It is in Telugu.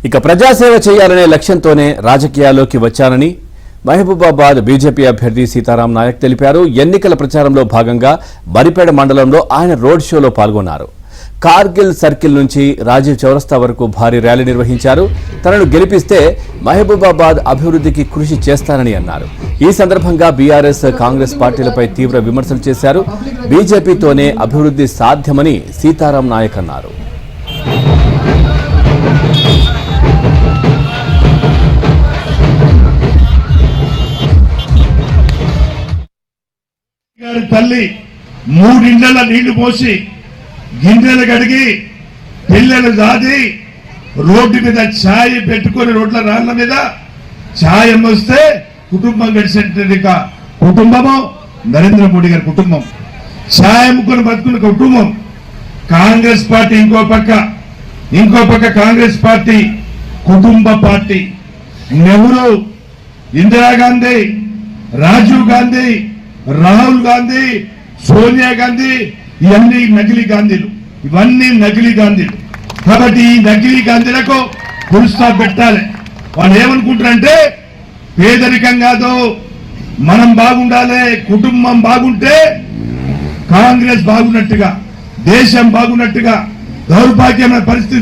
ఇక ప్రజాసేవ చేయాలనే లక్ష్యంతోనే రాజకీయాల్లోకి వచ్చానని మహబూబాబాద్ బీజేపీ అభ్యర్థి సీతారాం నాయక్ తెలిపారు. ఎన్నికల ప్రచారంలో భాగంగా బరిపేడ మండలంలో ఆయన రోడ్ షోలో పాల్గొన్నారు. కార్గిల్ సర్కిల్ నుంచి రాజీవ్ చౌరస్తా వరకు భారీ ర్యాలీ నిర్వహించారు. తనను గెలిపిస్తే మహబూబాబాద్ అభివృద్ధికి కృషి చేస్తానని అన్నారు. ఈ సందర్భంగా బీఆర్ఎస్, కాంగ్రెస్ పార్టీలపై తీవ్ర విమర్శలు చేశారు. బీజేపీతోనే అభివృద్ధి సాధ్యమని సీతారాం నాయక్ అన్నారు. తల్లి 3 ఇండ్ల నీళ్లు పోసి గిన్నెలు కడిగి పిల్లలు దాది రోడ్డు మీద ఛాయ్ పెట్టుకొని రోడ్ల రాళ్ల మీద ఛాయ్ అమ్మొస్తే కుటుంబం గడిచినటువంటి కుటుంబము నరేంద్ర మోడీ గారి కుటుంబం. ఛాయ్ అమ్ముకొని బతుకున్న కుటుంబం. కాంగ్రెస్ పార్టీ ఇంకో పక్క కాంగ్రెస్ పార్టీ కుటుంబ పార్టీ. నెహ్రూ, ఇందిరాగాంధీ, రాజీవ్ గాంధీ, రాహుల్ గాంధీ, సోనియా గాంధీ ఇవన్నీ నకిలీ గాంధీలు. కాబట్టి ఈ నకిలీ గాంధీలకు ఫుల్ స్టాప్ పెట్టాలి. వాళ్ళు ఏమనుకుంటారంటే పేదరికం కాదు, మనం బాగుండాలి, కుటుంబం బాగుంటే కాంగ్రెస్ బాగున్నట్టుగా, దేశం బాగున్నట్టుగా. దౌర్భాగ్యమైన పరిస్థితి.